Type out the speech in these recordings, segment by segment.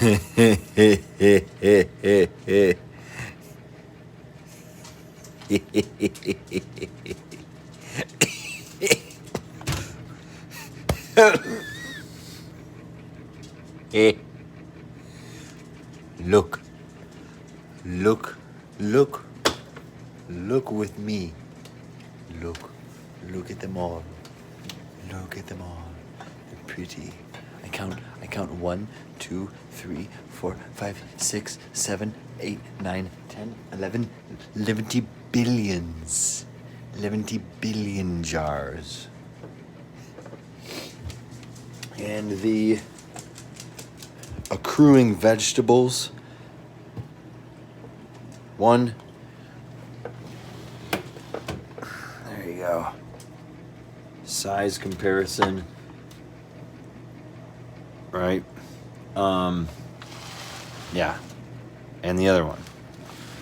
Look, look, look, look with me. Look at them all. Look at them all. They're pretty. I count 1, 2, 3, 4, 5, 6, 7, 8, 9, 10, 11, 11 billions. 11 billion jars. And the accruing vegetables. 1. There you go. Size comparison. Right? Yeah. And the other one.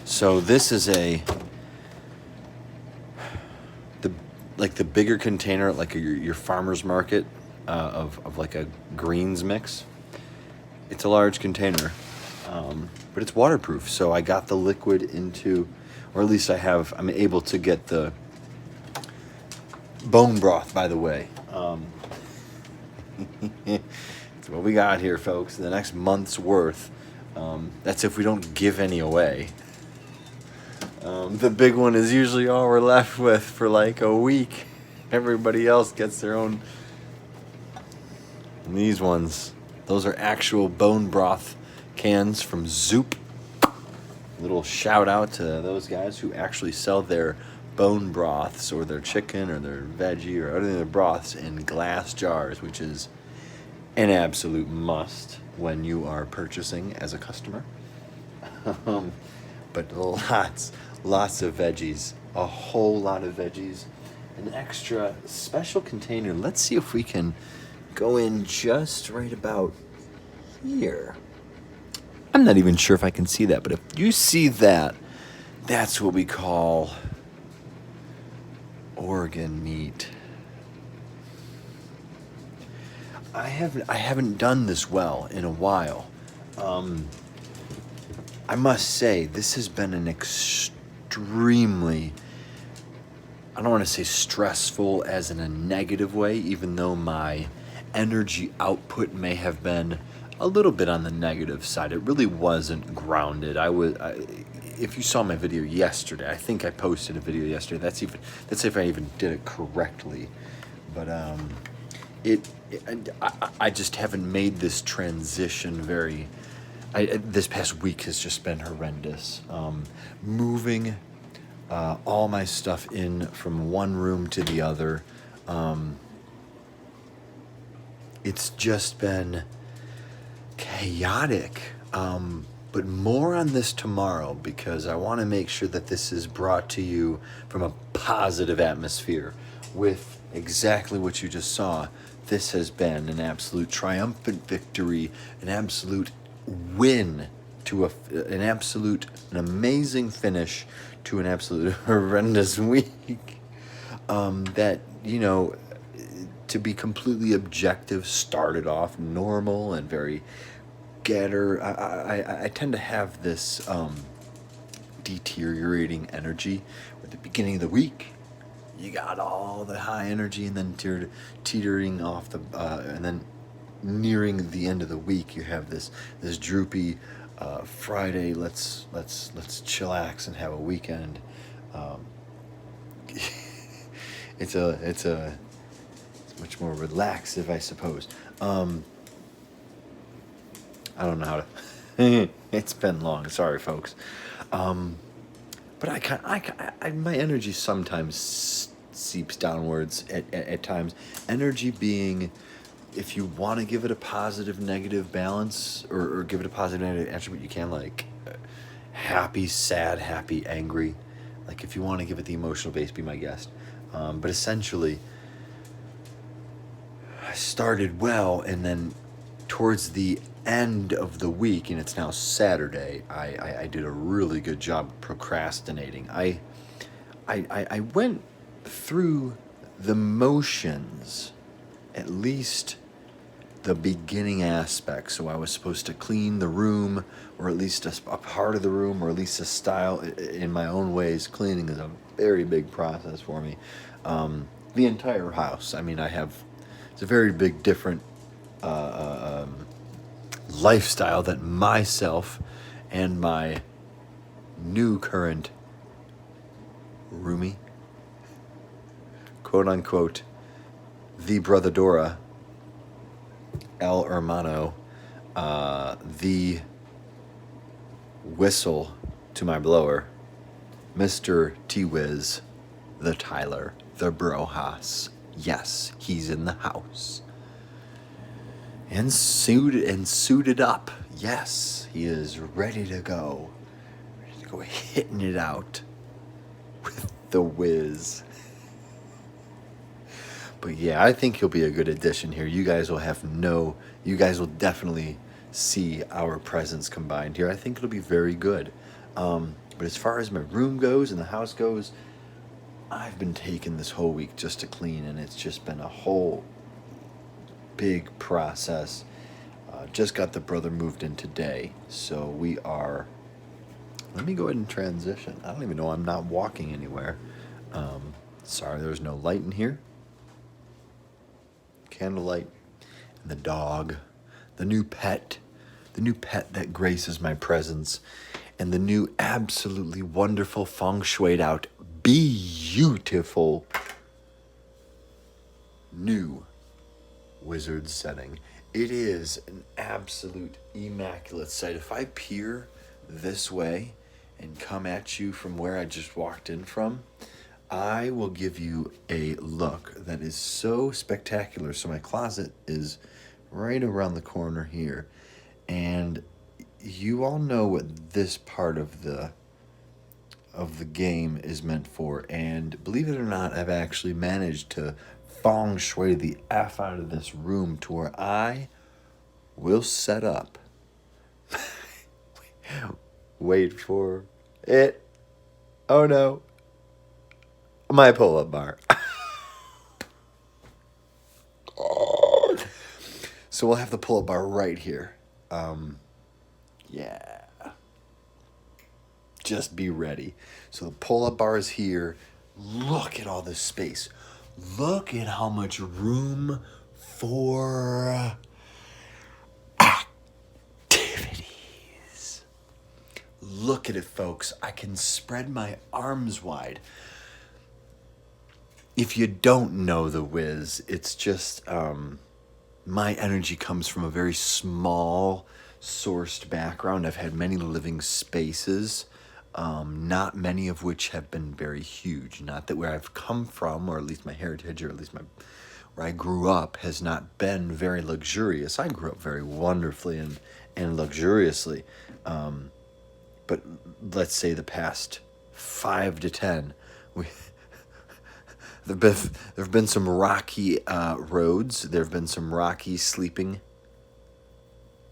So this is the bigger container, like your farmer's market of like a greens mix. It's a large container, but it's waterproof. So I got the liquid into, or at least I'm able to get the bone broth, by the way. It's what we got here, folks. The next month's worth. That's if we don't give any away. The big one is usually all we're left with for like a week. Everybody else gets their own. And these ones, those are actual bone broth cans from Zoop. Little shout out to those guys who actually sell their bone broths or their chicken or their veggie or other their broths in glass jars, which is an absolute must when you are purchasing as a customer. But lots of veggies, a whole lot of veggies, an extra special container. Let's see if we can go in just right about here. I'm not even sure if I can see that, but if you see that, that's what we call organ meat. I haven't done this well in a while. I must say, this has been an extremely, I don't want to say stressful as in a negative way, even though my energy output may have been a little bit on the negative side. It really wasn't grounded. If you saw my video yesterday, I think I posted a video yesterday. That's if I even did it correctly. But I just haven't made this transition very. This past week has just been horrendous. Moving all my stuff in from one room to the other. It's just been chaotic. But more on this tomorrow, because I want to make sure that this is brought to you from a positive atmosphere with exactly what you just saw. This has been an absolute triumphant victory, an absolute win to an amazing finish to an absolute horrendous week. That, to be completely objective, started off normal and very getter. I tend to have this deteriorating energy at the beginning of the week. You got all the high energy, and then teetering off and then nearing the end of the week, you have this droopy Friday. Let's chillax and have a weekend. It's much more relaxive, I suppose. I don't know how to. It's been long. Sorry, folks. But my energy sometimes seeps downwards at times. Energy being, if you want to give it a positive negative balance or give it a positive negative attribute, you can, like happy, sad, happy, angry. Like if you want to give it the emotional base, be my guest. But essentially, I started well, and then towards the end of the week, and it's now Saturday, I did a really good job procrastinating. I went through the motions at least the beginning aspect. So I was supposed to clean the room, or at least a part of the room, or at least a style in my own ways. Cleaning is a very big process for me. The entire house. I mean, it's a very big different lifestyle that myself and my new current roomie, quote unquote, the Brother Dora, El Hermano, the whistle to my blower, Mr. T-Wiz, the Tyler, the Brohas. Yes, he's in the house. And suited up. Yes, he is ready to go. Ready to go hitting it out with the Wiz. But yeah, I think he'll be a good addition here. You guys will definitely see our presence combined here. I think it'll be very good. But as far as my room goes and the house goes, I've been taking this whole week just to clean, and it's just been a whole big process. Just got the brother moved in today, so we are. Let me go ahead and transition. I don't even know I'm not walking anywhere. Sorry, there's no light in here. Candlelight, and the dog, the new pet that graces my presence, and the new absolutely wonderful feng shuied out, beautiful new wizard setting. It is an absolute immaculate sight. If I peer this way and come at you from where I just walked in from, I will give you a look that is so spectacular. So my closet is right around the corner here, and you all know what this part of the game is meant for. And believe it or not, I've actually managed to feng shui the F out of this room to where I will set up. Wait for it. Oh no. My pull-up bar. So we'll have the pull-up bar right here. Yeah. Just be ready. So the pull-up bar is here. Look at all this space. Look at how much room for activities. Look at it, folks. I can spread my arms wide. If you don't know the Wiz, it's just my energy comes from a very small sourced background. I've had many living spaces, not many of which have been very huge. Not that where I've come from, or at least my heritage, or at least where I grew up, has not been very luxurious. I grew up very wonderfully and luxuriously. But let's say the past 5 to 10, there have been some rocky roads. There have been some rocky sleeping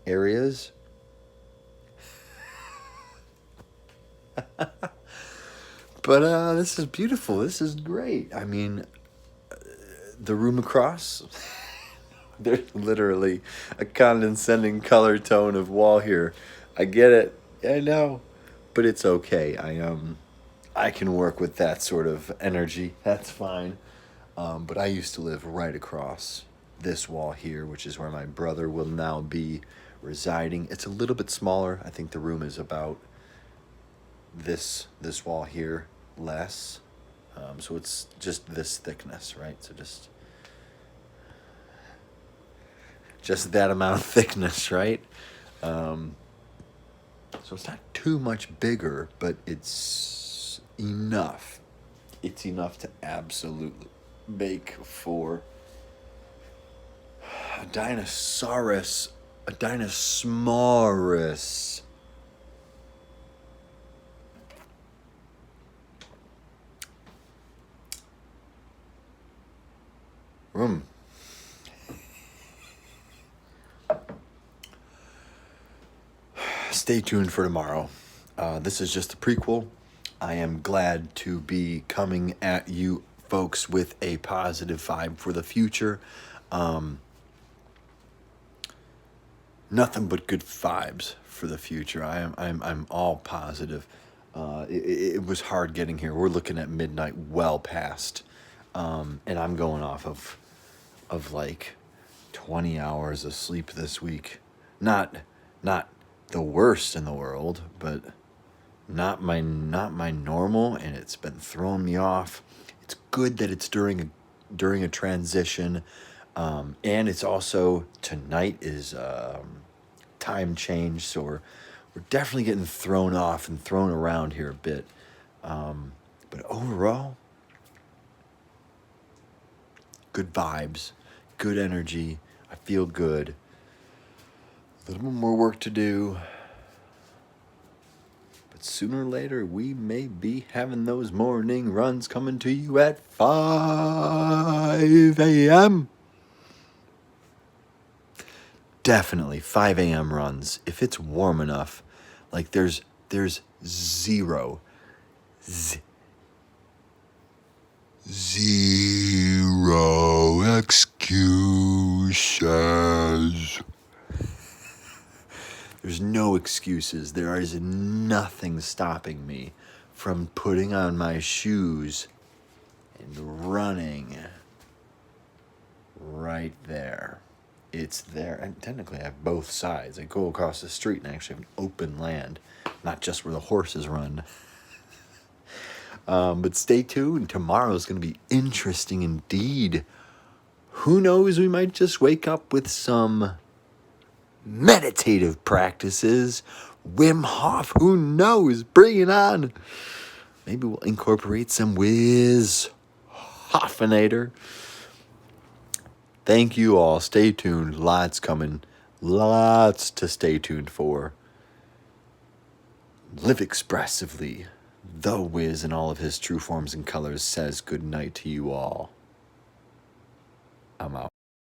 areas. But this is beautiful. This is great. I mean, the room across, there's literally a condescending color tone of wall here. I get it. I know. But it's okay. I can work with that sort of energy. That's fine. But I used to live right across this wall here, which is where my brother will now be residing. It's a little bit smaller. I think the room is about this wall here less. So it's just this thickness, right? So just that amount of thickness, right? So it's not too much bigger, but it's enough. It's enough to absolutely make for a Dinosaurus. Room. Stay tuned for tomorrow. This is just a prequel. I am glad to be coming at you folks with a positive vibe for the future. nothing but good vibes for the future. I'm all positive. It was hard getting here. We're looking at midnight, well past, and I'm going off of like 20 hours of sleep this week. Not the worst in the world, but not my normal, and it's been throwing me off. It's good that it's during a transition, and it's also tonight is time change, so we're definitely getting thrown off and thrown around here a bit. But overall, good vibes, good energy. I feel good. A little bit more work to do. But sooner or later, we may be having those morning runs coming to you at 5 a.m. Definitely 5 a.m. runs. If it's warm enough, like there's zero excuses. There's no excuses. There is nothing stopping me from putting on my shoes and running right there. It's there. And technically, I have both sides. I go across the street and I actually have an open land, not just where the horses run. But stay tuned. Tomorrow's going to be interesting indeed. Who knows? We might just wake up with some meditative practices. Wim Hof, who knows? Bring it on. Maybe we'll incorporate some Wiz Hoffinator. Thank you all. Stay tuned. Lots coming. Lots to stay tuned for. Live expressively. The Wiz in all of his true forms and colors says good night to you all. I'm out.